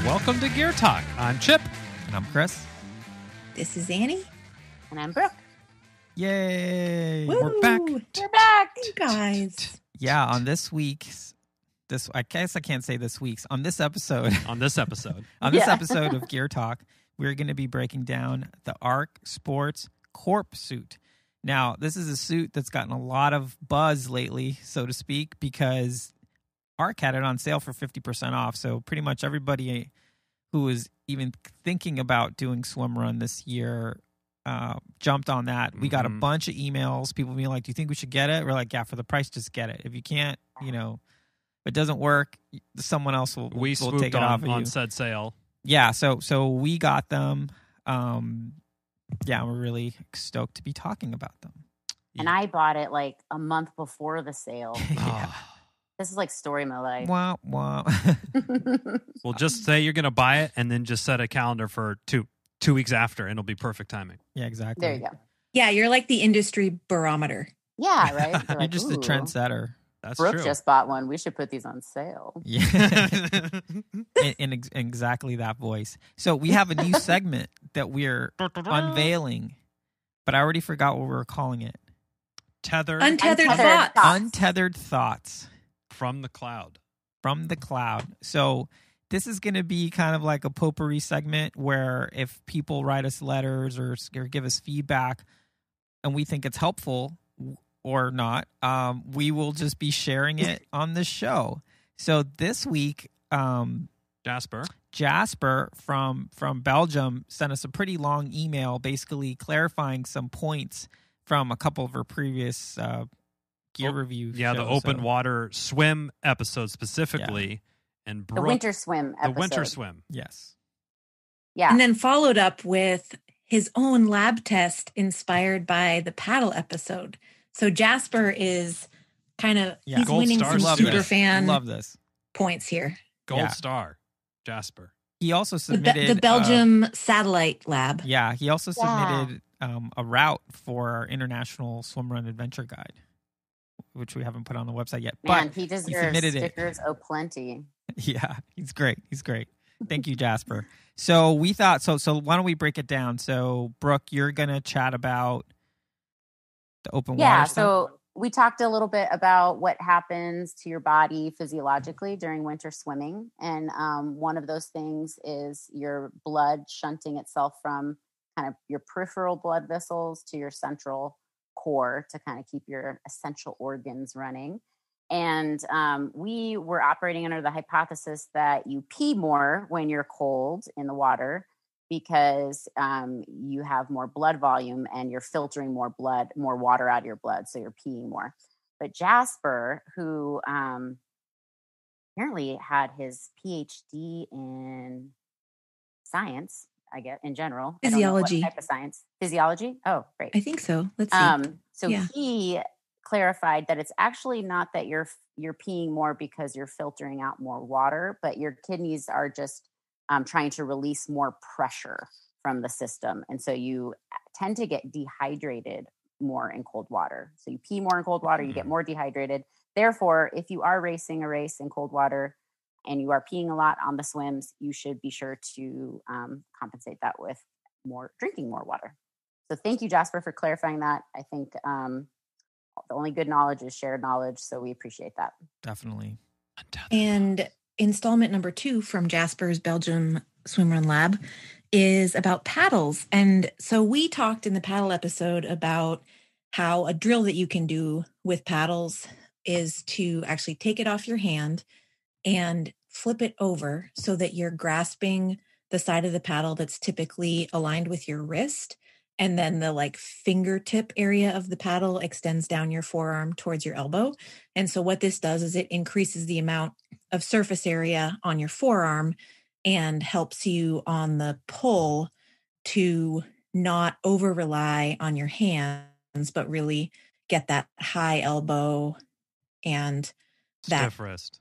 Welcome to Gear Talk. I'm Chip. And I'm Chris. This is Annie. And I'm Brooke. Yay! Woo! We're back. We're back. You guys. Yeah, on this week's, I guess I can't say this week's, on this episode. On this episode. On this episode of Gear Talk, we're going to be breaking down the Ark Sport Korp suit. Now, this is a suit that's gotten a lot of buzz lately, so to speak, because Ark had it on sale for 50% off. So pretty much everybody who was even thinking about doing swimrun this year jumped on that. We got a bunch of emails, people being like, do you think we should get it? We're like, yeah, for the price, just get it. If you can't, if it doesn't work, someone else will take it off of you. On said sale. Yeah, so we got them. Yeah, we're really stoked to be talking about them. And I bought it like a month before the sale. Yeah. This is like story of my life. Wow. Well, just say you're going to buy it and then just set a calendar for two weeks after and it'll be perfect timing. Yeah, exactly. There you go. Yeah, you're like the industry barometer. Yeah, right? You're like, just a trendsetter. That's Brooke true. just bought one. We should put these on sale. Yeah. in exactly that voice. So we have a new segment that we're unveiling, but I already forgot what we were calling it. Untethered thoughts. Untethered thoughts. From the cloud. From the cloud. So this is going to be kind of like a potpourri segment where if people write us letters or give us feedback and we think it's helpful or not, we will just be sharing it on the show. So this week, Jasper from Belgium sent us a pretty long email basically clarifying some points from a couple of her previous gear review shows. The open water swim episode specifically. Yeah. And Brooke, the winter swim episode. The winter swim. Yes. Yeah. And then followed up with his own lab test inspired by the paddle episode. So Jasper is kind of, he's Gold winning star some super fan points here. Gold star, Jasper. He also submitted the Belgium satellite lab. Yeah, he also submitted a route for our international swimrun adventure guide, which we haven't put on the website yet. Man, but he deserves stickers plenty. Yeah, he's great. Thank you, Jasper. So we thought, so why don't we break it down? So Brooke, you're going to chat about the open water stuff? So we talked a little bit about what happens to your body physiologically during winter swimming. And one of those things is your blood shunting itself from kind of your peripheral blood vessels to your central core to kind of keep your essential organs running. And we were operating under the hypothesis that you pee more when you're cold in the water because you have more blood volume and you're filtering more water out of your blood. So you're peeing more. But Jasper, who apparently had his PhD in science, I guess, in general. Physiology. What type of science? Physiology? Oh, great. I think so. Let's see. So he clarified that it's actually not that you're peeing more because you're filtering out more water, but your kidneys are just trying to release more pressure from the system. And so you tend to get dehydrated more in cold water. So you pee more in cold water, you get more dehydrated. Therefore, if you are racing a race in cold water and you are peeing a lot on the swims, you should be sure to compensate that with drinking more water. So thank you, Jasper, for clarifying that. I think the only good knowledge is shared knowledge, so we appreciate that. Definitely. And installment number 2 from Jasper's Belgium Swimrun Lab is about paddles. And so we talked in the paddle episode about how a drill that you can do with paddles is to actually take it off your hand and flip it over so that you're grasping the side of the paddle that's typically aligned with your wrist. And then the fingertip area of the paddle extends down your forearm towards your elbow. And so what this does is it increases the amount of surface area on your forearm and helps you on the pull to not over rely on your hands, but really get that high elbow and Stiff wrist.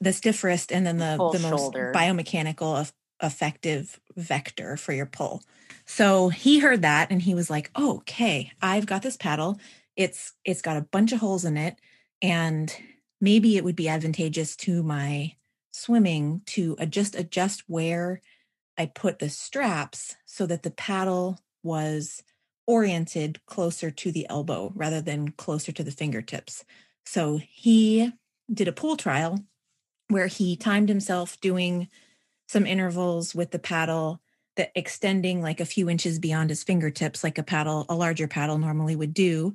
The stiff wrist, and then the most shoulder. biomechanical effective vector for your pull. So he heard that and he was like, oh, okay, I've got this paddle. It's got a bunch of holes in it, and maybe it would be advantageous to my swimming to adjust where I put the straps so that the paddle was oriented closer to the elbow rather than closer to the fingertips. So he did a pool trial where he timed himself doing some intervals with the paddle that extending like a few inches beyond his fingertips, like a larger paddle normally would do.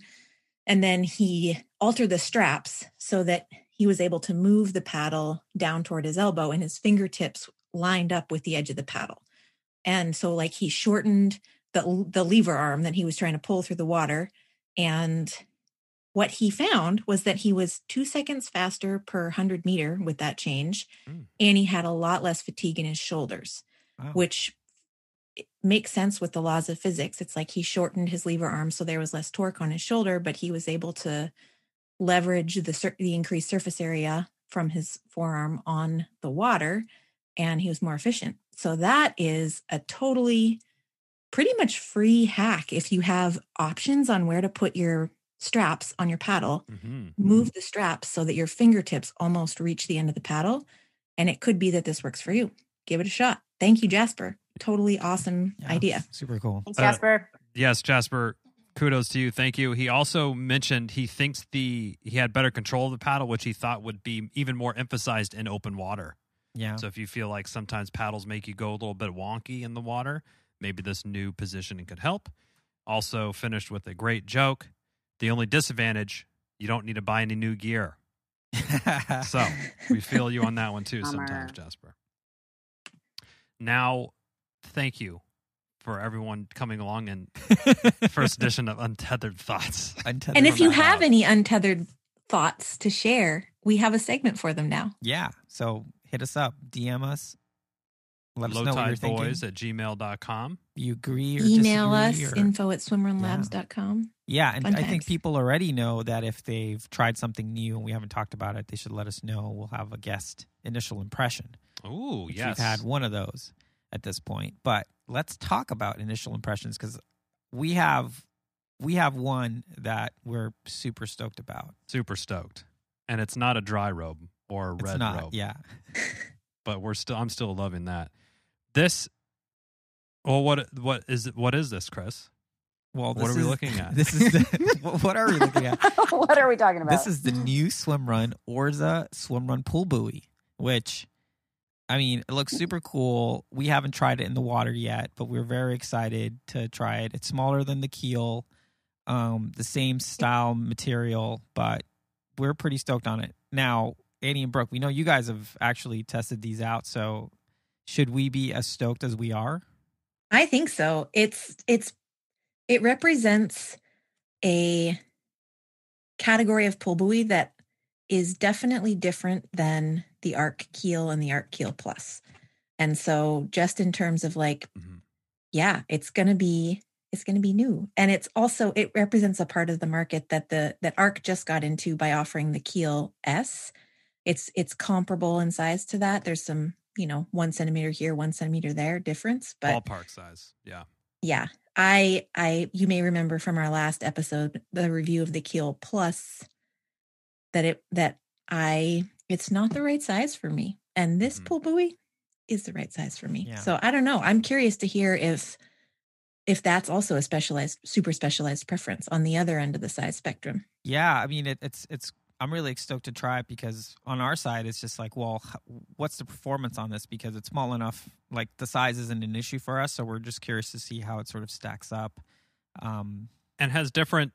And then he altered the straps so that he was able to move the paddle down toward his elbow and his fingertips lined up with the edge of the paddle. And so like he shortened the lever arm that he was trying to pull through the water. And what he found was that he was 2 seconds faster per 100 meter with that change. And he had a lot less fatigue in his shoulders, which makes sense with the laws of physics. It's like he shortened his lever arm so there was less torque on his shoulder, but he was able to leverage the increased surface area from his forearm on the water, and he was more efficient. So that is a totally pretty much free hack. If you have options on where to put your straps on your paddle, move the straps so that your fingertips almost reach the end of the paddle. And it could be that this works for you. Give it a shot. Thank you, Jasper. Totally awesome idea. Super cool. Thanks, Jasper. Yes, Jasper. Kudos to you. Thank you. He also mentioned he thinks he had better control of the paddle, which he thought would be even more emphasized in open water. Yeah. So if you feel like sometimes paddles make you go a little bit wonky in the water, maybe this new positioning could help. Also finished with a great joke. The only disadvantage, you don't need to buy any new gear. So we feel you on that one too sometimes, Jasper. Now, thank you for everyone coming along in first edition of Untethered Thoughts. And if you have any untethered thoughts to share, we have a segment for them now. Yeah. So hit us up, DM us. Let us know what you're thinking. lowtideboys@gmail.com. You agree or email disagree? us, info@swimrunlabs.com. Yeah, and Fun I think times. people already know that if they've tried something new and we haven't talked about it, they should let us know. We'll have a guest initial impression. Oh, If yes. We've had one of those at this point. But let's talk about initial impressions because we have one that we're super stoked about. Super stoked. And it's not a dry robe or a red robe. Yeah. But I'm still loving that. This, well, what is this, Chris? Well, what are we looking at? This is what are we looking at? What are we talking about? This is the new Swimrun Swimrun Pull Buoy, which, I mean, it looks super cool. We haven't tried it in the water yet, but we're very excited to try it. It's smaller than the keel, the same style material, but we're pretty stoked on it. Now, Annie and Brooke, we know you guys have actually tested these out, so should we be as stoked as we are? I think so. It represents a category of pull buoy that is definitely different than the Ark Keel and the Ark Keel Plus. And so just in terms of like, yeah, it's going to be new. And it represents a part of the market that Ark just got into by offering the Keel S. It's comparable in size to that. There's some, 1 centimeter here, 1 centimeter there difference, but ballpark size. Yeah. Yeah. You may remember from our last episode, the review of the Keel Plus, it's not the right size for me. And this pull buoy is the right size for me. Yeah. So I don't know. I'm curious to hear if that's also a super specialized preference on the other end of the size spectrum. Yeah. I mean, I'm really stoked to try it because on our side, it's just like, well, what's the performance on this? Because it's small enough, like the size isn't an issue for us. So we're just curious to see how it sort of stacks up. And has different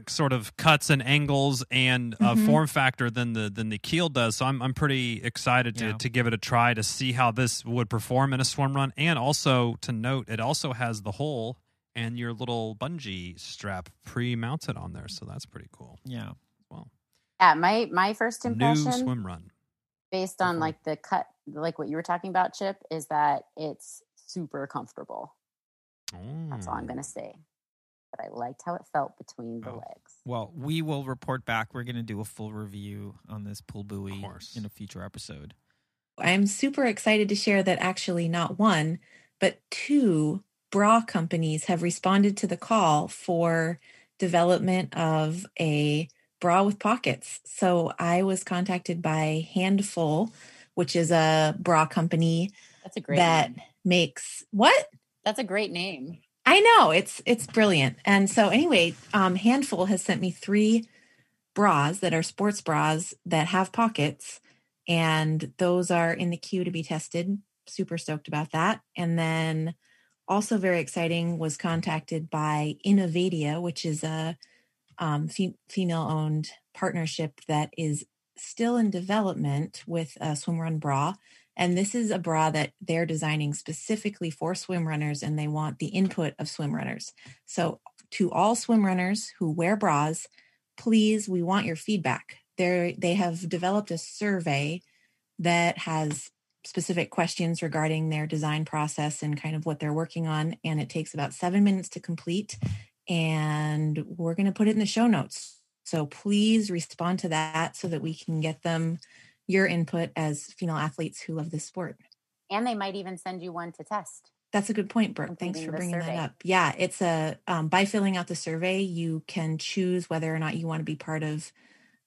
sort of cuts and angles and form factor than the Keel does. So I'm pretty excited to give it a try to see how this would perform in a swim run. And also to note, it also has the hole and your little bungee strap pre-mounted on there. So that's pretty cool. Yeah. Well. Yeah, my first impression, new swim run, based on like the cut, like what you were talking about, Chip, is that it's super comfortable. That's all I'm gonna say. but I liked how it felt between the legs. Well, we will report back. We're going to do a full review on this pull buoy in a future episode. I'm super excited to share that actually not one, but 2 bra companies have responded to the call for development of a bra with pockets. So I was contacted by Handful, which is a bra company That's a great name. Makes what? That's a great name. I know, it's brilliant. And so anyway, Handful has sent me 3 bras that are sports bras that have pockets, and those are in the queue to be tested. Super stoked about that. And then also very exciting, was contacted by Innovadia, which is a female-owned partnership that is still in development with a swimrun bra. And this is a bra that they're designing specifically for swim runners, and they want the input of swim runners. So to all swim runners who wear bras, please, we want your feedback. They have developed a survey that has specific questions regarding their design process and kind of what they're working on. And it takes about 7 minutes to complete. And we're going to put it in the show notes. So please respond to that so that we can get them your input as female athletes who love this sport. And they might even send you one to test. That's a good point, Brooke. Thanks for bringing that up. Yeah, it's by filling out the survey, you can choose whether or not you want to be part of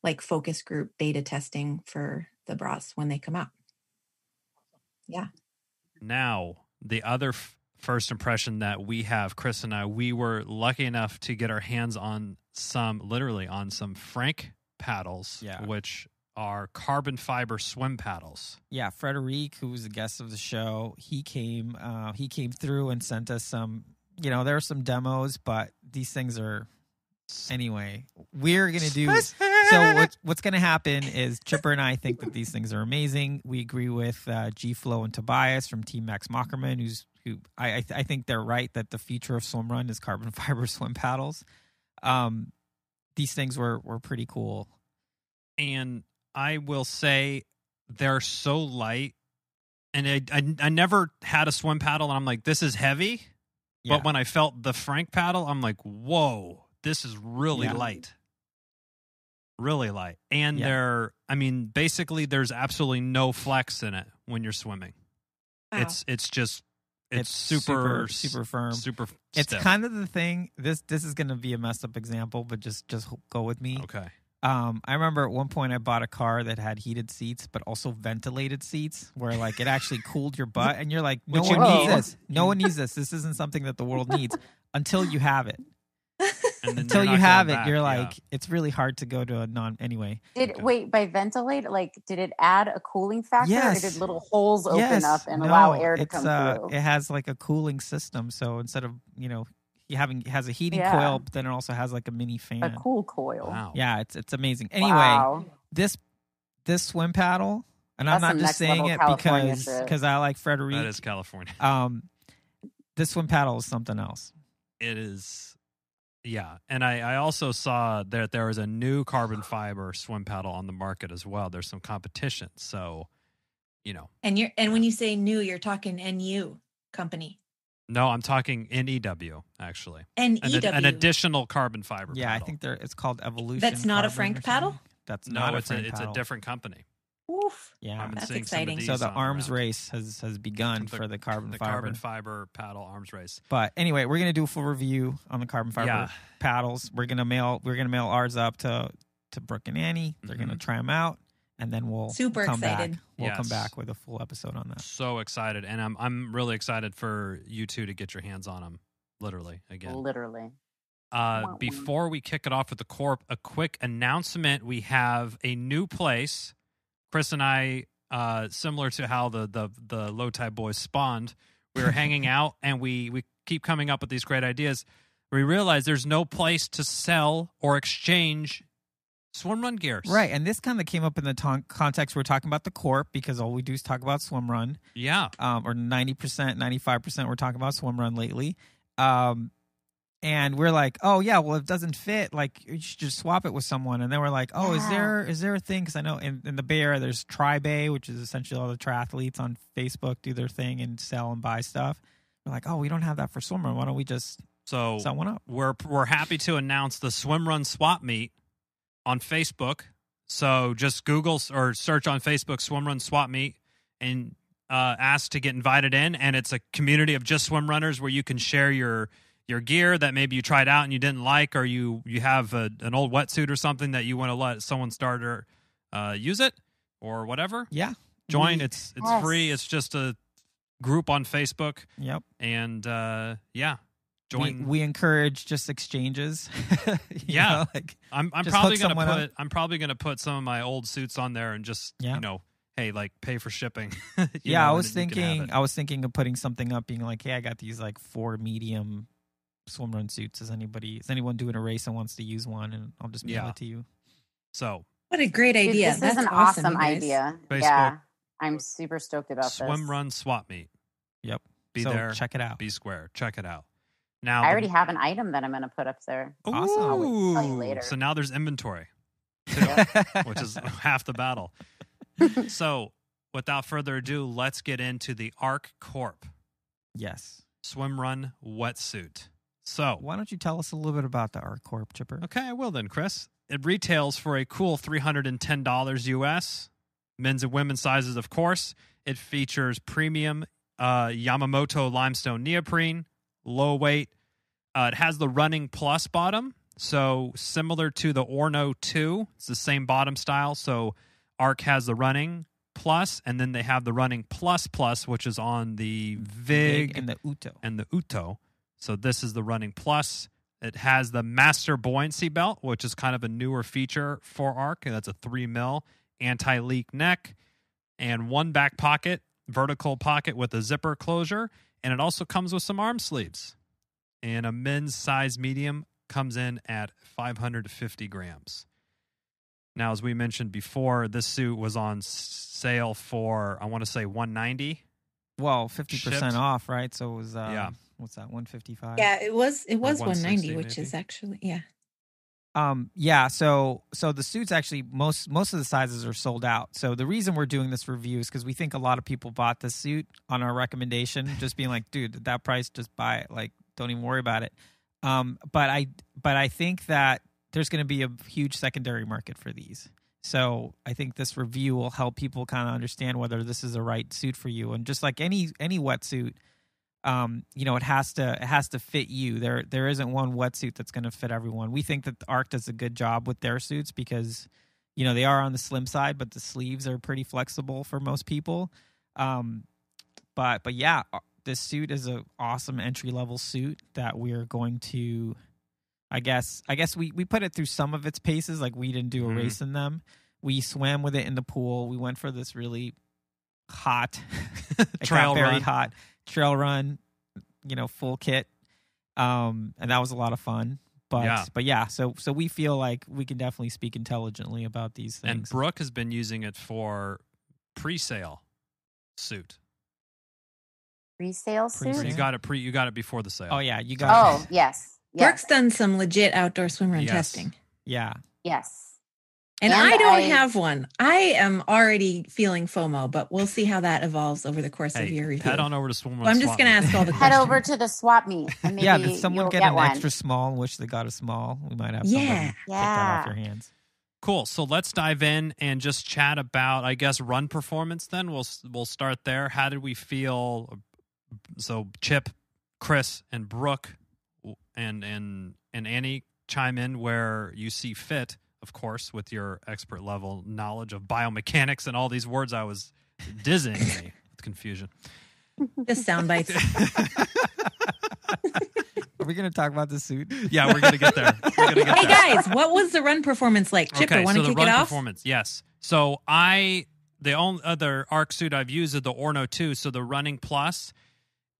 like focus group beta testing for the bras when they come out. Yeah. Now, the other first impression that we have, Chris and I, we were lucky enough to get our hands on some Frank paddles, which are carbon fiber swim paddles. Yeah, Fredrik, who was a guest of the show, he came through and sent us some, there are some demos, but these things are, anyway, we're going to do, so what's going to happen is Chipper and I think that these things are amazing. We agree with G-Flow and Tobias from Team Max Mockerman, who I think they're right that the future of swimrun is carbon fiber swim paddles. These things were pretty cool. And I will say they're so light, and I never had a swim paddle, and I'm like, this is heavy. Yeah. But when I felt the Frank paddle, I'm like, whoa, this is really light. Really light. And basically there's absolutely no flex in it when you're swimming. Wow. It's super firm. Super It's stiff. Kind of the thing. This is going to be a messed up example, but just go with me. Okay. I remember at one point I bought a car that had heated seats, but also ventilated seats, where like it actually cooled your butt, and you're like, no one needs this. No one needs this. This isn't something that the world needs until you have it. Until you have it, you're like, it's really hard to go to a anyway. Wait, by ventilate, like, did it add a cooling factor? Yes. Or did little holes open up and allow air to come through? It has like a cooling system, so instead of it has a heating coil, but then it also has like a mini fan. A cool coil. Wow. Yeah, it's amazing. Anyway, this swim paddle, and I'm not just saying it because I like Fredrik. That is California. This swim paddle is something else. It is, yeah. And I also saw that there was a new carbon fiber swim paddle on the market as well. There's some competition, so And when you say new, you're talking NU company. No, I'm talking NEW, actually. NEW. An additional carbon fiber paddle. I think it's called Evolution. That's not a Frank paddle? That's not a Frank paddle. It's a different company. Oof. Yeah. That's exciting. So the arms race has begun for the carbon fiber. The carbon fiber paddle arms race. But anyway, we're going to do a full review on the carbon fiber paddles. We're going to mail ours up to Brooke and Annie. They're going to try them out. And then we'll come back. We'll come back with a full episode on that. So excited, and I'm really excited for you two to get your hands on them. Literally, again. Literally. Before we kick it off with the Korp, a quick announcement: we have a new place. Chris and I, similar to how the Low Tide Boys spawned, we were hanging out, and we keep coming up with these great ideas. We realize there's no place to sell or exchange swimrun gears. Right, and this kind of came up in the context we're talking about the Korp, because all we do is talk about swimrun. Yeah. Or 90%, 95% we're talking about swimrun lately. And we're like, oh, yeah, well, if it doesn't fit, like, you should just swap it with someone. And then we're like, oh, is there a thing? Because I know in the Bay Area, there's Tri-Bay, which is essentially all the triathletes on Facebook do their thing and sell and buy stuff. We're like, oh, we don't have that for swimrun. Why don't we just So set one up. We're happy to announce the Swimrun Swap Meet on Facebook. So just Google or search on Facebook Swimrun Swap Meet and ask to get invited in. And it's a community of just swim runners where you can share your gear that maybe you tried out and you didn't like, or you have an old wetsuit or something that you want to let someone start or use it or whatever. Yeah. Join. It's free. It's just a group on Facebook. Yep. And join. We encourage just exchanges. Yeah. Like I'm probably gonna put some of my old suits on there and just hey, like pay for shipping. I was thinking of putting something up, being like, hey, I got these like 4 medium swim run suits. Is anyone doing a race and wants to use one? And I'll just mail it to you. So what a great idea! This is an awesome idea. Facebook, yeah, I'm super stoked about this. Swim Run Swap Meet. Yep. Be there. Check it out. Be square. Check it out. Now I already have an item that I'm going to put up there. Awesome. I'll tell you later. So now there's inventory, which is half the battle. So without further ado, let's get into the Ark Korp. Yes. Swimrun wetsuit. So why don't you tell us a little bit about the Ark Korp, Chipper? Okay, I will then, Chris. It retails for a cool $310 US. Men's and women's sizes, of course. It features premium Yamamoto limestone neoprene, low weight. It has the Running Plus bottom, so similar to the Orno 2. It's the same bottom style. So Ark has the Running Plus, and then they have the Running Plus Plus, which is on the Vig and the Uto. So this is the Running Plus. It has the Master Buoyancy Belt, which is kind of a newer feature for Ark. That's a 3 mil anti-leak neck and one back pocket, vertical pocket with a zipper closure. And it also comes with some arm sleeves. And a men's size medium comes in at 550 grams. Now, as we mentioned before, this suit was on sale for, I want to say, $190. Well, 50% off, right? So it was, what's that, $155? Yeah, it was $190, which is actually, So the suits actually, most of the sizes are sold out. So the reason we're doing this review is because we think a lot of people bought this suit on our recommendation, just being like, dude, at that price, just buy it. Like, don't even worry about it. But I think that there's going to be a huge secondary market for these. So I think this review will help people kind of understand whether this is the right suit for you. And just like any wetsuit, it has to fit you. There isn't one wetsuit that's going to fit everyone. We think that the Ark does a good job with their suits because, they are on the slim side, but the sleeves are pretty flexible for most people. But yeah, this suit is an awesome entry level suit that we're going to. I guess we put it through some of its paces. Like we didn't do a race in them. We swam with it in the pool. We went for this really hot trail run, full kit. And that was a lot of fun. But yeah, so we feel like we can definitely speak intelligently about these things. And Brooke has been using it for pre-sale suit. Pre-sale suit? You got it before the sale. Oh yeah, you got it. Oh, yes. Brooke's done some legit outdoor swimrun testing. Yeah. Yes. And I don't have one. I am already feeling FOMO, but we'll see how that evolves over the course of your review. Head on over to Swimrun. I'm just going to ask all the questions. Head over to the swap meet. And maybe did someone get an extra small and wish they got a small? We might have somebody take that off your hands. Cool. So let's dive in and just chat about, I guess, run performance then. We'll start there. How did we feel? So Chip, Chris, and Brooke and Annie chime in where you see fit, of course, with your expert level knowledge of biomechanics and all these words. I was dizzying me with confusion. Just sound bites. Are we going to talk about the suit? Yeah, we're going to get there. Hey guys, what was the run performance like? Chipper, want to kick it off? The run performance, yes. So the only other Ark suit I've used is the Orno 2. So the Running Plus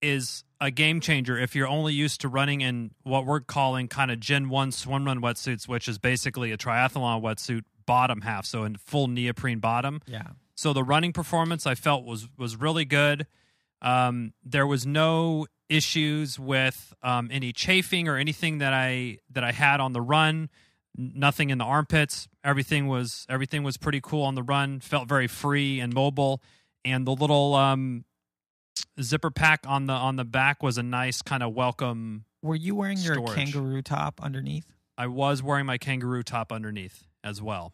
is a game changer if you're only used to running in what we're calling kind of Gen 1 swimrun wetsuits, which is basically a triathlon wetsuit bottom half, so in full neoprene bottom. Yeah. So the running performance I felt was really good. There was no issues with any chafing or anything that I had on the run. Nothing in the armpits. Everything was pretty cool on the run. Felt very free and mobile, and the little zipper pack on the back was a nice kind of welcome Were you wearing your storage. kangaroo top underneath? I was wearing my kangaroo top underneath as well.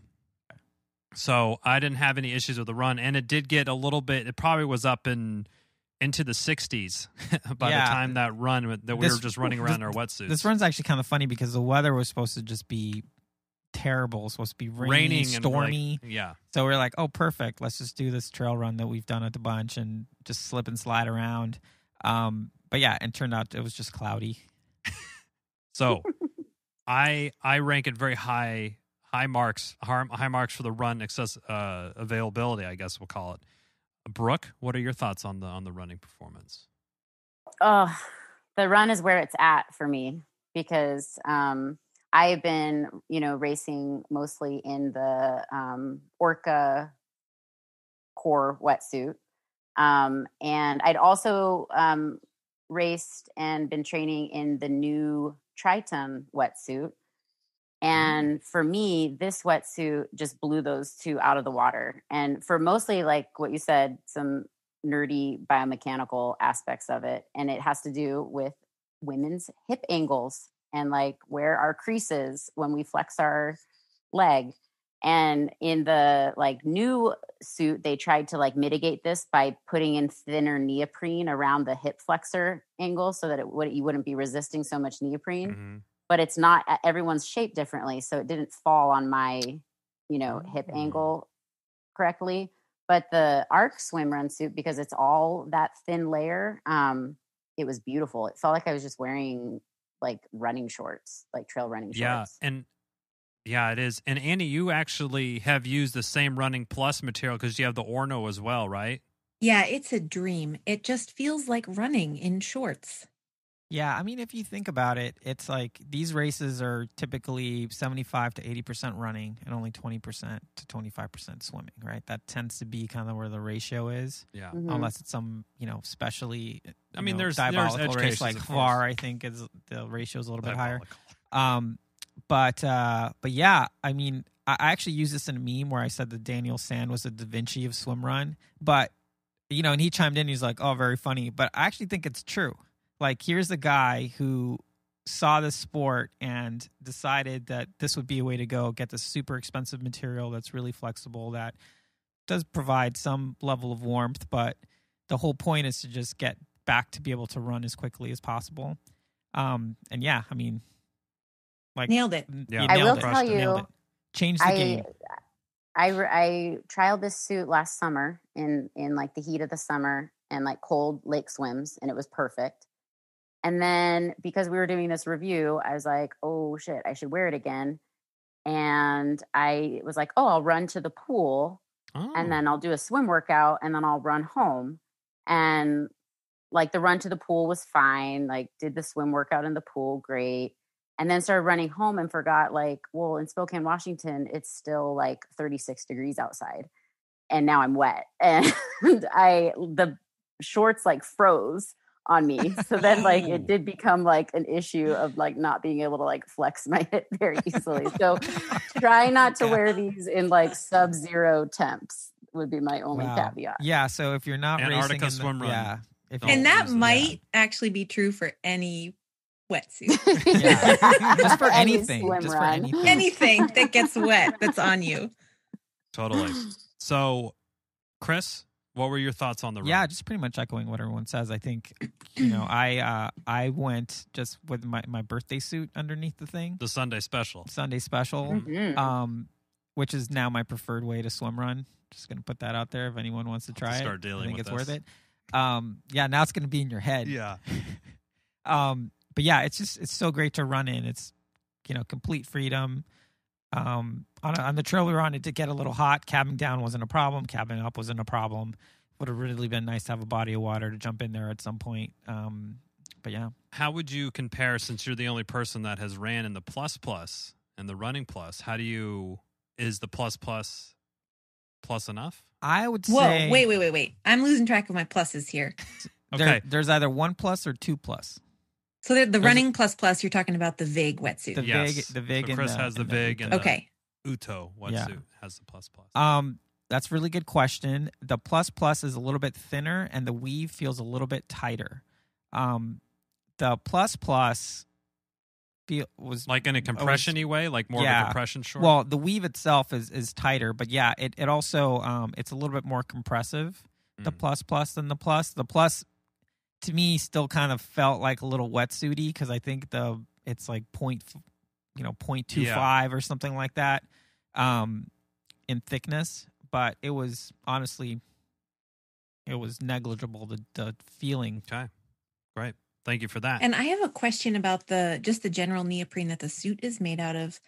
So I didn't have any issues with the run, and it did get a little bit. It probably was up into the 60s by the time that run that we were just running around in our wetsuits. This run's actually kind of funny because the weather was supposed to just be terrible. It was supposed to be raining, stormy. Yeah. So we're like, oh, perfect. Let's just do this trail run that we've done at the bunch and just slip and slide around. But yeah, and turned out it was just cloudy. So I rank it very high marks for the run availability, I guess we'll call it. Brooke, what are your thoughts on the running performance? Oh, the run is where it's at for me because I've been, racing mostly in the Orca core wetsuit. And I'd also raced and been training in the new Triton wetsuit. And for me, this wetsuit just blew those two out of the water. And for mostly like what you said, some nerdy biomechanical aspects of it. And it has to do with women's hip angles and like where our creases when we flex our leg. And in the like new suit, they tried to like mitigate this by putting in thinner neoprene around the hip flexor angle so that you wouldn't be resisting so much neoprene. Mm-hmm. But it's not, everyone's shaped differently. So it didn't fall on my, hip angle correctly. But the Ark swimrun suit, because it's all that thin layer, it was beautiful. It felt like I was just wearing like running shorts, like trail running shorts. Yeah, it is. And Annie, you actually have used the same Running Plus material because you have the Orno as well, right? Yeah, it's a dream. It just feels like running in shorts. Yeah, I mean, if you think about it, it's like these races are typically 75 to 80% running and only 20% to 25% swimming, right? That tends to be kind of where the ratio is. Yeah. Mm-hmm. Unless it's some, specially, there's diabolical there's race like VAR, I think is the ratio is a little bit higher. But yeah, I mean, I actually used this in a meme where I said that Daniel Sand was the Da Vinci of swim run, but and he chimed in. He's like, "Oh, very funny," but I actually think it's true. Like, here's a guy who saw this sport and decided that this would be a way to go. Get this super expensive material that's really flexible that does provide some level of warmth, but the whole point is to just get back to be able to run as quickly as possible. And yeah, I mean. Like, nailed it. Yeah, I will tell you, changed the game. I trialed this suit last summer in like the heat of the summer and like cold lake swims, and it was perfect. And then because we were doing this review, I was like, oh shit, I should wear it again. And I was like, oh, I'll run to the pool and then I'll do a swim workout and then I'll run home. And like the run to the pool was fine. Like did the swim workout in the pool, great. And then started running home and forgot like, well, in Spokane, Washington, it's still like 36 degrees outside. And now I'm wet. And the shorts like froze on me. So then like it did become like an issue of like not being able to like flex my hip very easily. So try not to wear these in like sub-zero temps would be my only caveat. Yeah. So if you're not Antarctica racing swim run. Yeah. And that might actually be true for any wetsuit. Yeah. Just for anything. Just for anything. Anything that gets wet that's on you. Totally. So, Chris, what were your thoughts on the run? Yeah, just pretty much echoing what everyone says. I think, I went just with my birthday suit underneath the thing. The Sunday special. Mm-hmm. Which is now my preferred way to swim run. Just going to put that out there if anyone wants to try it. Start dealing I think with it's this. worth it. Yeah, now it's going to be in your head. Yeah. But yeah, it's so great to run in. It's, complete freedom. On the trail we were on, it did get a little hot. Cabbing down wasn't a problem. Cabbing up wasn't a problem. Would have really been nice to have a body of water to jump in there at some point. But yeah. How would you compare, since you're the only person that has ran in the plus and the running plus? Is the plus enough? I would Whoa, say. Wait. I'm losing track of my pluses here. Okay. There's either 1+ or 2+. So the running plus, you're talking about the VIG wetsuit. The VIG. So Chris has the VIG and the Uto wetsuit has the plus. That's a really good question. The plus is a little bit thinner and the weave feels a little bit tighter. The plus was like in a compression-y way, like more of a compression short. Well, the weave itself is tighter, but yeah, it also it's a little bit more compressive. The plus than the plus. The plus to me still kind of felt like a little wetsuity because I think it's like 0.25 or something like that in thickness, but it was honestly negligible, the feeling. Okay, great. Thank you for that. And I have a question about the general neoprene that the suit is made out of,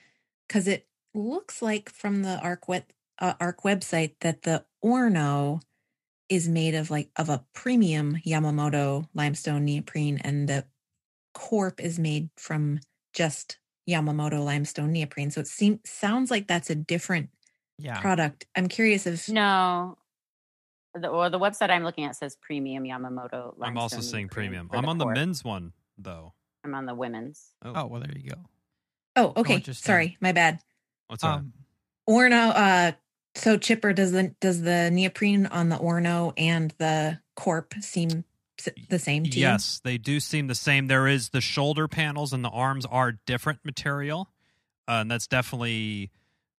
because it looks like from the Ark website that the Orno is made of a premium Yamamoto limestone neoprene, and the Korp is made from just Yamamoto limestone neoprene. So it sounds like that's a different product. I'm curious if no. The website I'm looking at says premium Yamamoto limestone. I'm also saying premium. I'm on the men's one though. I'm on the women's. Oh well, there you go. Oh, okay. Sorry, my bad. What's that? Orno. So Chipper, does the neoprene on the Orno and the Korp seem the same to you? Yes, they do seem the same. There is the shoulder panels and the arms are different material, and that's definitely,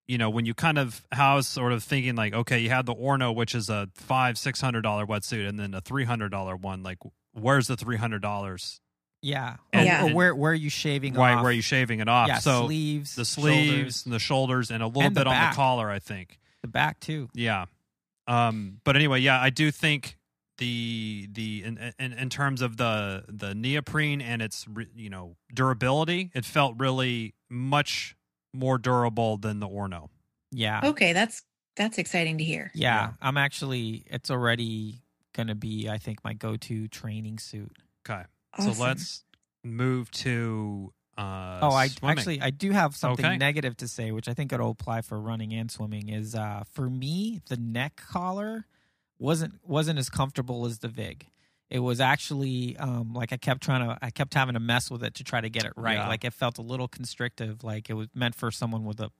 when you kind of, how I was sort of thinking like, okay, you have the Orno, which is a $500-$600 wetsuit, and then a $300 one. Like, where's the $300? Yeah. And where are you shaving right, off? where are you shaving it off? Yeah, so sleeves, the sleeves, and the shoulders, and a little bit on the collar, I think. The back too. Yeah. But anyway, yeah, I do think in terms of the neoprene and its durability, it felt really much more durable than the Orno. Yeah. Okay, that's exciting to hear. Yeah. It's already going to be, I think, my go-to training suit. Okay. Awesome. So let's move to I do have something negative to say, which I think it'll apply for running and swimming. Is for me, the neck collar wasn't as comfortable as the Vig. It was actually like I kept having to mess with it to try to get it right. Yeah. Like it felt a little constrictive, like it was meant for someone with a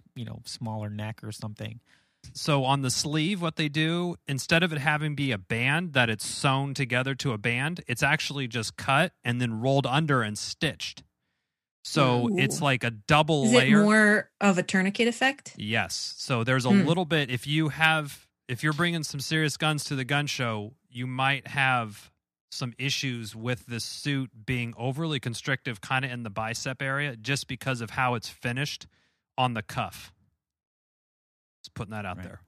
smaller neck or something. So on the sleeve, what they do, instead of it having be a band that it's sewn together to a band, it's actually just cut and then rolled under and stitched. So it's like a double layer. Is it more of a tourniquet effect? Yes. So there's a little bit, if you're bringing some serious guns to the gun show, you might have some issues with this suit being overly constrictive kind of in the bicep area just because of how it's finished on the cuff. Just putting that out there.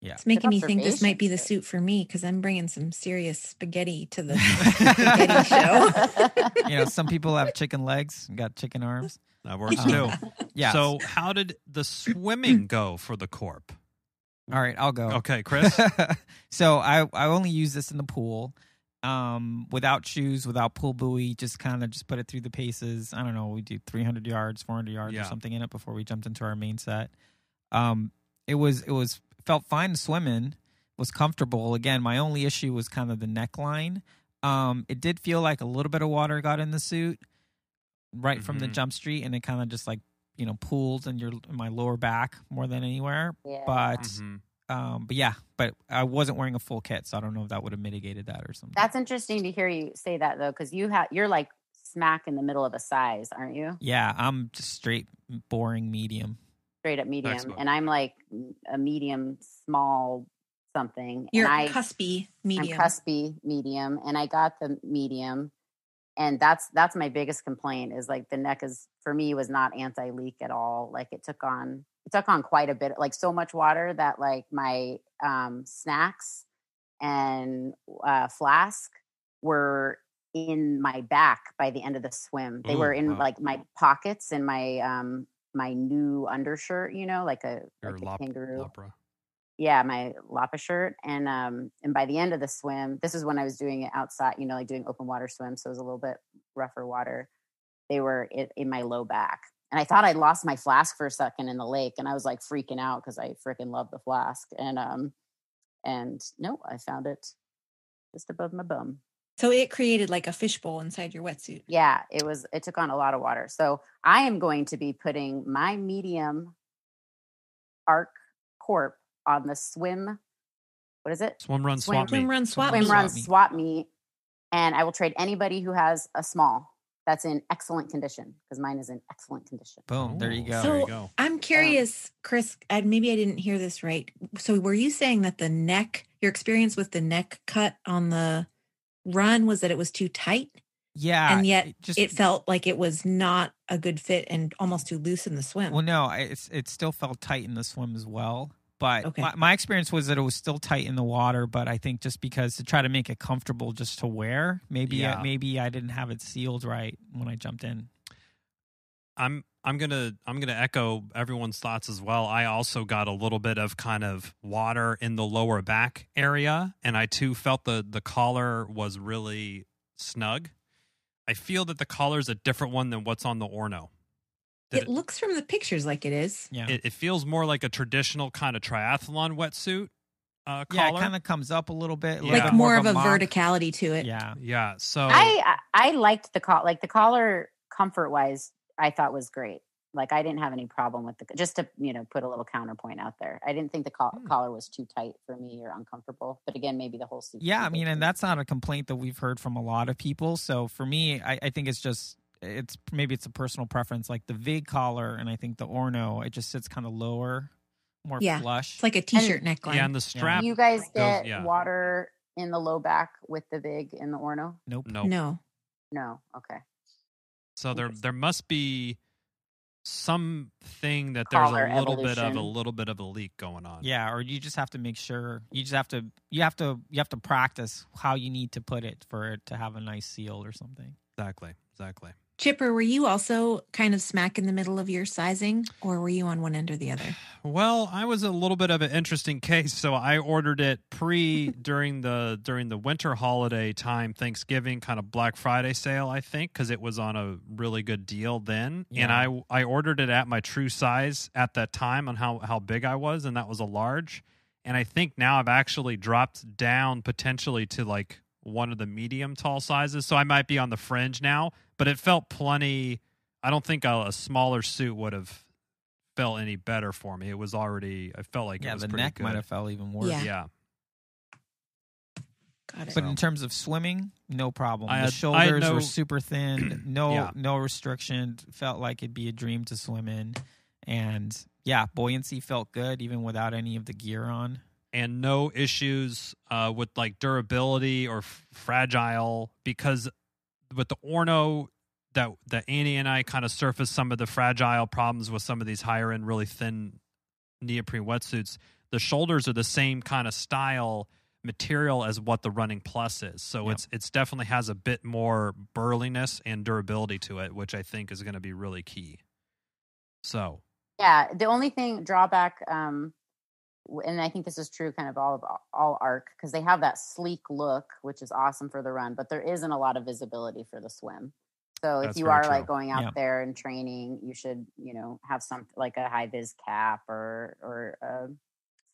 Yeah. It's making me think this might be the suit for me because I'm bringing some serious spaghetti to the spaghetti show. Some people have chicken legs and got chicken arms. That works too. Yeah. So how did the swimming go for the Korp? All right, I'll go. Okay, Chris? So I only use this in the pool. Without shoes, without pull buoy, just put it through the paces. I don't know, we do 300 yards, 400 yards or something in it before we jumped into our main set. It felt fine to swim in, was comfortable. Again, my only issue was kind of the neckline. It did feel like a little bit of water got in the suit right from the jump street, and it kind of just like, pooled in my lower back more than anywhere. Yeah. But I wasn't wearing a full kit, so I don't know if that would have mitigated that or something. That's interesting to hear you say that though, because you're like smack in the middle of a size, aren't you? Yeah, I'm just straight boring medium. Straight up medium, and I'm like a medium small something. You're cuspy medium. I'm cuspy medium, and I got the medium, and that's my biggest complaint is like the neck for me was not anti-leak at all. Like it took on quite a bit, like so much water that like my snacks and flask were in my back by the end of the swim. They were in like my pockets and my new undershirt, like a kangaroo. Lopra. Yeah, my Lapa shirt. And by the end of the swim, this is when I was doing it outside, like doing open water swim. So it was a little bit rougher water. They were in my low back. And I thought I'd lost my flask for a second in the lake. And I was like freaking out because I freaking love the flask. And no, I found it just above my bum. So it created like a fishbowl inside your wetsuit. Yeah, it took on a lot of water. So I am going to be putting my medium Ark Korp on the swim. What is it? Swimrun Swap Meet. Swimrun Swap Swimrun Swap Meet And I will trade anybody who has a small that's in excellent condition, because mine is in excellent condition. Boom. There you go. So There you go. I'm curious, Chris, maybe I didn't hear this right. So were you saying that your experience with the neck cut on the run was that it was too tight? Yeah. And yet it felt like it was not a good fit and almost too loose in the swim. Well, no, it still felt tight in the swim as well. But Okay. my experience was that it was still tight in the water. But I think just because to try to make it comfortable just to wear, maybe I didn't have it sealed right when I jumped in. I'm gonna echo everyone's thoughts as well. I also got a little bit of kind of water in the lower back area, and I too felt the collar was really snug. I feel that the collar is a different one than what's on the Orno. It looks from the pictures like it is. Yeah. It feels more like a traditional kind of triathlon wetsuit collar. Yeah, it kind of comes up a little bit. Yeah. Like more of a mock. verticality to it. Yeah. Yeah. So I liked the collar. Like the collar, comfort wise, I thought was great. Like I didn't have any problem with just to put a little counterpoint out there. I didn't think the collar was too tight for me or uncomfortable. But again, maybe the whole suit. Yeah, I mean, and that's not a complaint that we've heard from a lot of people. So for me, I think it's a personal preference. Like the Vig collar and I think the Orno, it just sits kind of lower, more flush. It's like a t-shirt neckline. yeah, and the strap. Do you guys get goes, water in the low back with the Vig and the Orno? Nope. No. No. Okay. So there must be something that there's Collar a little bit of a leak going on. Yeah, or you just have to make sure. You have to practice how you need to put it for it to have a nice seal or something. Exactly. Chipper, were you also kind of smack in the middle of your sizing, or were you on one end or the other? Well, I was a little bit of an interesting case, so I ordered it during the winter holiday time, Thanksgiving, kind of Black Friday sale, I think, because it was on a really good deal then. Yeah. And I ordered it at my true size at that time on how big I was, and that was a large. And I think now I've actually dropped down potentially to like one of the medium tall sizes, so I might be on the fringe now, but it felt plenty. I don't think a smaller suit would have felt any better for me. It was already, I felt like it was the pretty neck good. might have felt even worse. Yeah. Got it. But in terms of swimming, no problem. The shoulders were super thin, no restriction. Felt like it'd be a dream to swim in, and buoyancy felt good even without any of the gear on. And no issues with like durability or fragile, because with the Orno that Annie and I kind of surfaced some of the fragile problems with some of these higher end, really thin neoprene wetsuits. The shoulders are the same kind of style material as what the Running Plus is. So it's definitely has a bit more burliness and durability to it, which I think is going to be really key. So yeah, the only drawback, and I think this is true kind of all Ark, because they have that sleek look, which is awesome for the run, but there isn't a lot of visibility for the swim. So if you are like going out there and training, you should, have something like a high vis cap or a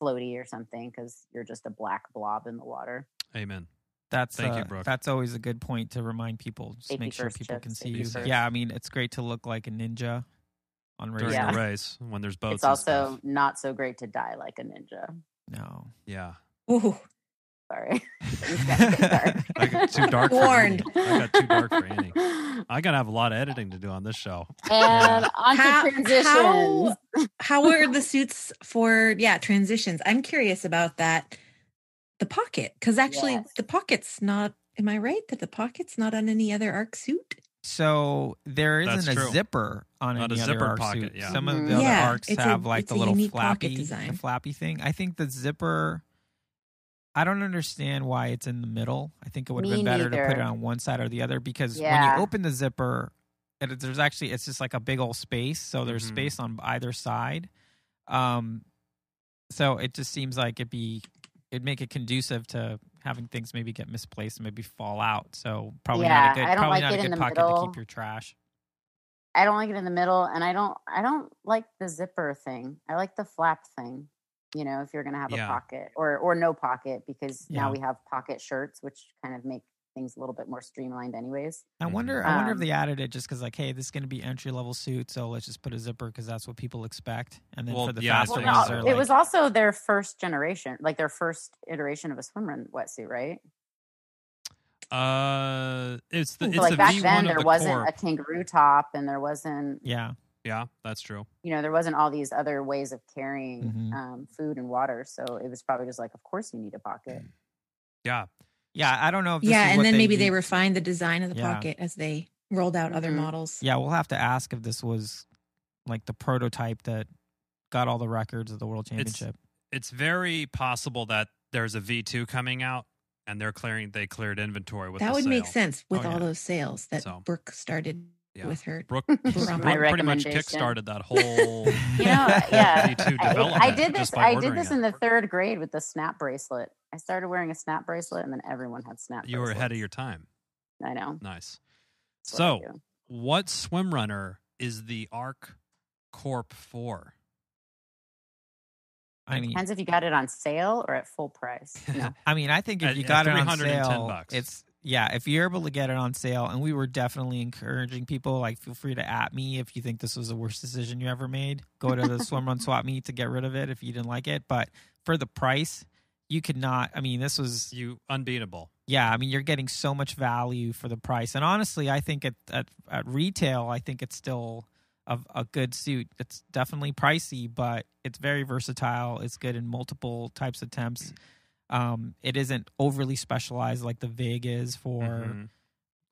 floaty or something, because you're just a black blob in the water. Amen. Thank you, Brooke. That's always a good point to remind people. Just make sure people can see you. Yeah, I mean, it's great to look like a ninja on race during a race when there's boats. It's also not so great to die like a ninja. No. Yeah. Ooh. Sorry. I got too dark. Warned. I got too dark for Annie. I gotta have a lot of editing to do on this show. And on to transitions. How are the suits for transitions? I'm curious about that. The pocket, because actually the pocket's not. Am I right that the pocket's not on any other Ark suit? So there isn't a zipper on any other Ark suit. Yeah. Some of the other Arks have like the little flappy thing. I think the zipper, I don't understand why it's in the middle. I think it would have been better to put it on one side or the other, because when you open the zipper, it's just like a big old space. So there's space on either side. So it just seems like it'd make it conducive to having things maybe get misplaced and maybe fall out. So probably not a good pocket to keep your trash. I don't like it in the middle, and I don't like the zipper thing. I like the flap thing. If you're going to have a pocket or no pocket, because now we have pocket shirts, which kind of make things a little bit more streamlined anyways. I wonder if they added it just because like, hey, this is going to be entry level suit, so let's just put a zipper because that's what people expect. And then for the faster ones, it was also their first generation, like their first iteration of a swimrun wetsuit, right? It's the like back V1 then, of there the wasn't Korp. a kangaroo top, and there wasn't. Yeah. Yeah, that's true. There wasn't all these other ways of carrying Mm-hmm. food and water, so it was probably just like, of course you need a pocket. Yeah. Yeah, I don't know if this Yeah, is and what then maybe they used. refined the design of the Yeah. pocket as they rolled out other models. Yeah, we'll have to ask if this was like the prototype that got all the records of the World Championship. It's very possible that there's a V2 coming out, and they cleared inventory with That the would make sale. sense with Oh, all yeah. those sales that So. Brooke started with her. Brooke My pretty much recommendation. kickstarted that whole Yeah. V2 development. I did this. just by I did ordering this it. in the 3rd grade with the snap bracelet. I started wearing a snap bracelet, and then everyone had snap. You were ahead of bracelets. your time. I know. Nice. That's what I So, do. what swim runner is the Ark Korp for? I mean, Depends if you got it on sale or at full price. I mean, I think if At- you at got it on $310 sale, bucks. if you're able to get it on sale, and we were definitely encouraging people, like, feel free to at me if you think this was the worst decision you ever made. Go to the Swimrun Swap Meet to get rid of it if you didn't like it. But for the price, you could not. I mean, this was Unbeatable. Yeah, I mean, you're getting so much value for the price, and honestly, I think at retail, I think it's still a good suit. It's definitely pricey, but it's very versatile. It's good in multiple types of temps. It isn't overly specialized like the Vig is for.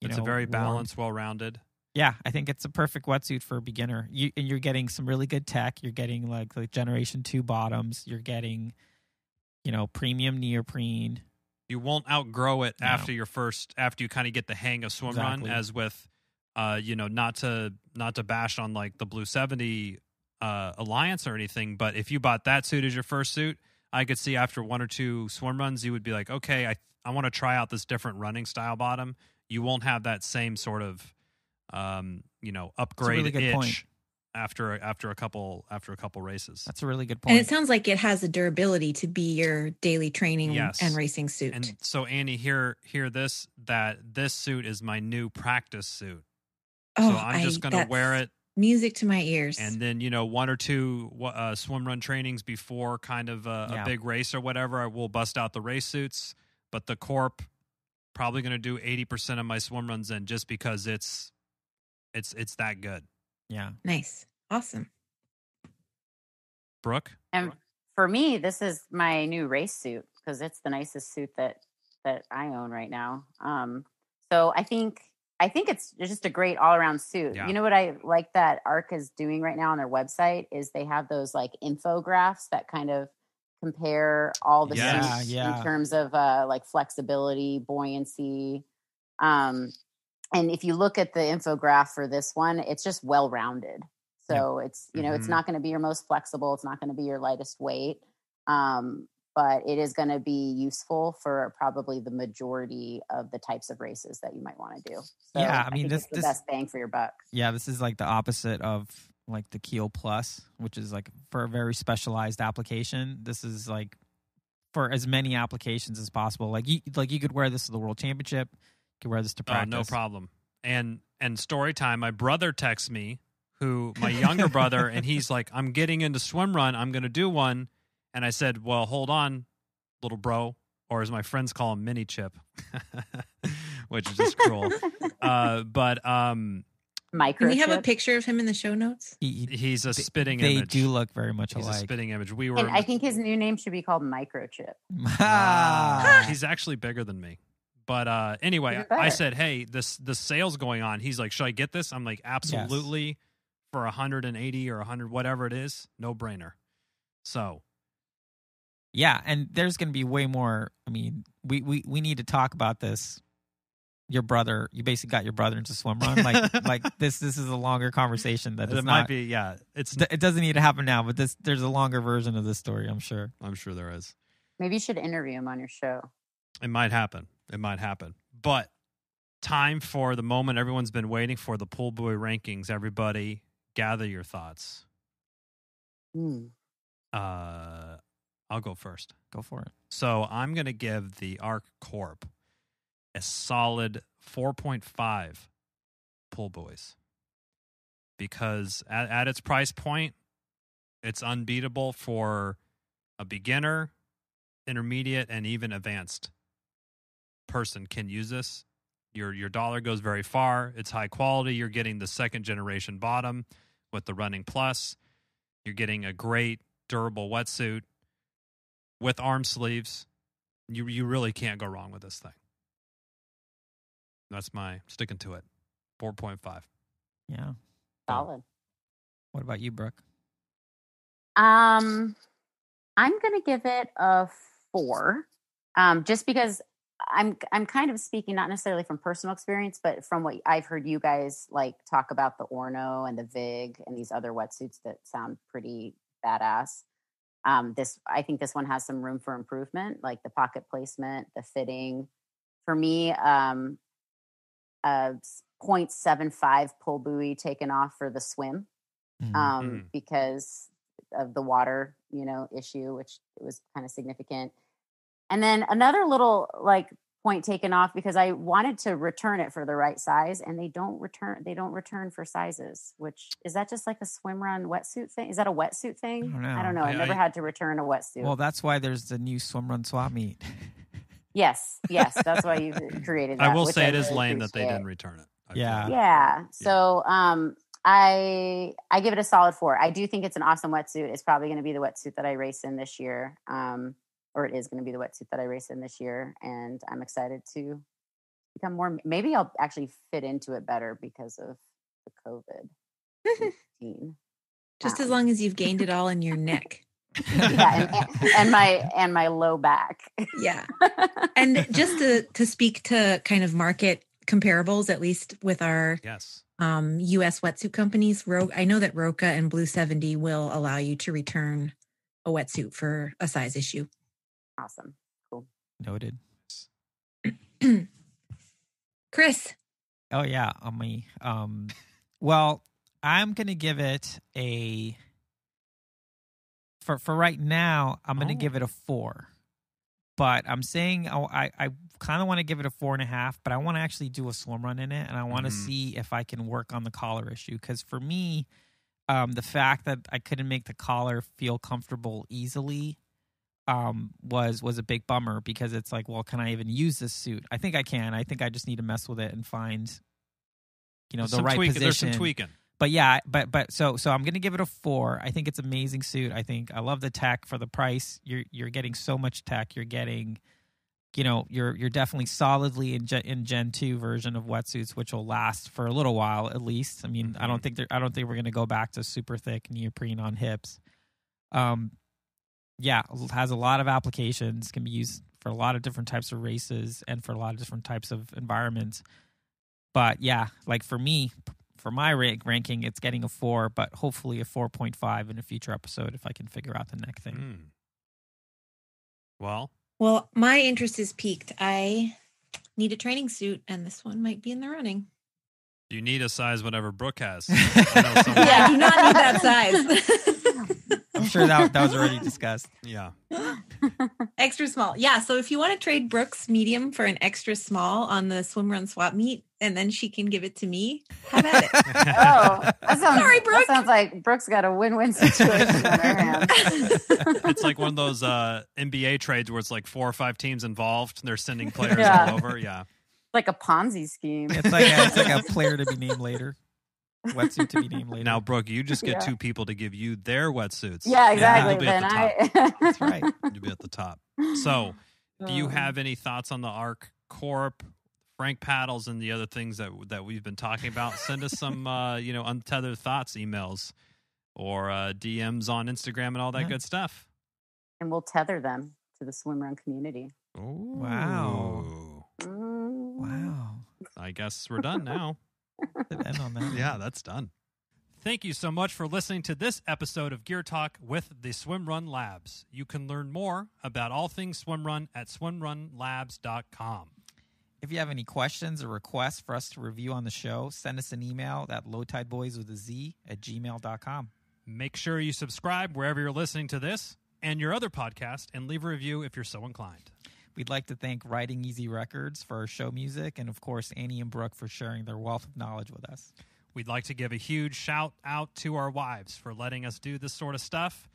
It's a very balanced, well-rounded. Yeah, I think it's a perfect wetsuit for a beginner. And you're getting some really good tech. You're getting like the Generation 2 bottoms. You're getting, premium neoprene. You won't outgrow it No. after you kind of get the hang of swim run, Exactly. as with, not to bash on like the Blue 70 Alliance or anything, but if you bought that suit as your first suit, I could see after 1 or 2 swim runs, you would be like, okay, I want to try out this different running style bottom. You won't have that same sort of, upgrade really good itch point. after a couple races. That's a really good point. And it sounds like it has the durability to be your daily training Yes. and racing suit. And so, Annie, hear this, that this suit is my new practice suit. So I'm just going to wear it. Music to my ears. And then, 1 or 2 swim run trainings before kind of a big race or whatever, I will bust out the race suits. But the Korp, probably going to do 80% of my swim runs in, just because it's that good. Yeah. Nice. Awesome. Brooke? And for me, this is my new race suit because it's the nicest suit that I own right now. So I think it's just a great all around suit. Yeah. You know what I like that Ark is doing right now on their website is they have those like infographics that kind of compare all the suits in terms of like flexibility, buoyancy. And if you look at the infograph for this one, it's just well rounded. So it's, it's not going to be your most flexible. It's not going to be your lightest weight. But it is going to be useful for probably the majority of the types of races that you might want to do. So yeah, I mean, this is the best bang for your buck. Yeah, this is like the opposite of like the Keel Plus, which is like for a very specialized application. This is like for as many applications as possible. Like you could wear this to the World Championship. You could wear this to practice. No problem. And story time, my brother texts me, my younger brother, and he's like, I'm getting into swim run. I'm going to do one. And I said, well, hold on, little bro, or as my friends call him, mini chip, which is just cruel. Microchip. Can we have a picture of him in the show notes? He's a spitting they image. They do look very much alike. He's a spitting image. And I think his new name should be called Microchip. He's actually bigger than me. But anyway, I said, hey, the sale's going on. He's like, should I get this? I'm like, absolutely. Yes. For 180 or 100, whatever it is, no brainer. So. Yeah, and there's going to be way more. I mean, we need to talk about this. Your brother, you basically got your brother into swim run. Like this is a longer conversation that it might be. Yeah, it doesn't need to happen now, but there's a longer version of this story. I'm sure there is. Maybe you should interview him on your show. It might happen. But time for the moment everyone's been waiting for, the Pull Buoy rankings. Everybody, gather your thoughts. I'll go first. Go for it. So I'm going to give the Ark Korp a solid 4.5 pull buoys because at its price point, it's unbeatable for a beginner, intermediate, and even advanced person can use this. Your dollar goes very far. It's high quality. You're getting the second generation bottom with the running plus. You're getting a great durable wetsuit with arm sleeves. You really can't go wrong with this thing. That's my sticking to it. 4.5. Yeah. Solid. What about you, Brooke? I'm going to give it a 4. Just because I'm kind of speaking not necessarily from personal experience, but from what I've heard you guys like talk about the Orno and the Vig and these other wetsuits that sound pretty badass. I think this one has some room for improvement, like the pocket placement, the fitting. For me, a 0.75 pull buoy taken off for the swim, because of the water, issue, which was kind of significant. And then another little point taken off because I wanted to return it for the right size, and they don't return for sizes. Which is that just like a Swimrun wetsuit thing? Is that a wetsuit thing? I don't know. I never had to return a wetsuit. Well, that's why there's the new Swimrun swap meet. Yes, that's why you created that. I will say it is lame that they didn't return it. Yeah. So I give it a solid 4. I do think it's an awesome wetsuit. It's probably going to be the wetsuit that I race in this year. Or it is going to be the wetsuit that I race in this year. And I'm excited to become more, maybe I'll actually fit into it better because of the COVID-19. Just as long as you've gained it all in your neck. Yeah, and my low back. Yeah. And just to speak to kind of market comparables, at least with our U.S. wetsuit companies, I know that Roka and Blue 70 will allow you to return a wetsuit for a size issue. Awesome. Cool. Noted. Chris. Oh yeah, on me. Well, I'm gonna give it a for right now. I'm gonna give it a 4, but I'm saying I kind of want to give it a 4.5. But I want to actually do a swim run in it, and I want to see if I can work on the collar issue. Because for me, the fact that I couldn't make the collar feel comfortable easily was a big bummer, because it's like, well, can I even use this suit? I think I can. I think I just need to mess with it and find, the right position. There's some tweaking. But yeah, but so I'm gonna give it a 4. I think it's an amazing suit. I love the tech for the price. You're getting so much tech. You're getting, you're definitely solidly in Gen 2 version of wetsuits, which will last for a little while at least. I mean, I don't think we're gonna go back to super thick neoprene on hips. Yeah, it has a lot of applications, can be used for a lot of different types of races and for a lot of different types of environments. But yeah, like for me, for my ranking, it's getting a 4, but hopefully a 4.5 in a future episode if I can figure out the neck thing. Well, my interest is piqued. I need a training suit, and this one might be in the running. You need a size whatever Brooke has. I do not need that size. I'm sure that was already discussed. Yeah. Extra small. Yeah. So if you want to trade Brooke's medium for an extra small on the Swimrun swap meet, and then she can give it to me, have at it. Sorry, Brooke. That sounds like Brooke's got a win-win situation on her hands. It's like one of those NBA trades where it's like 4 or 5 teams involved. And they're sending players all over. Yeah. Like a Ponzi scheme. It's like a player to be named later. Wetsuit to be named later. Now, Brooke, you just get 2 people to give you their wetsuits. Yeah, exactly. Then That's right. You'll be at the top. So, do you have any thoughts on the Ark Korp, Frank paddles, and the other things that we've been talking about? Send us some, untethered thoughts, emails, or DMs on Instagram and all that good stuff. And we'll tether them to the Swimrun community. Ooh. Wow. Wow. I guess we're done now. End on that. Yeah, that's done. Thank you so much for listening to this episode of Gear Talk with the Swimrun Labs. You can learn more about all things swimrun at swimrunlabs.com. If you have any questions or requests for us to review on the show, send us an email at lowtideboys@gmail.com. Make sure you subscribe wherever you're listening to this and your other podcast, and leave a review if you're so inclined. We'd like to thank Writing Easy Records for our show music, and of course Annie and Brooke for sharing their wealth of knowledge with us. We'd like to give a huge shout out to our wives for letting us do this sort of stuff.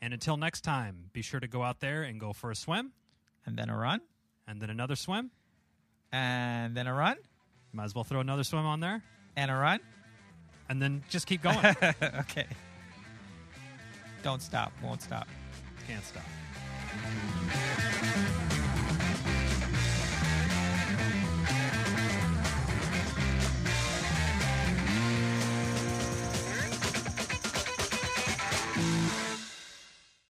And until next time, be sure to go out there and go for a swim. And then a run. And then another swim. And then a run. Might as well throw another swim on there. And a run. And then just keep going. Okay. Don't stop. Won't stop. Can't stop.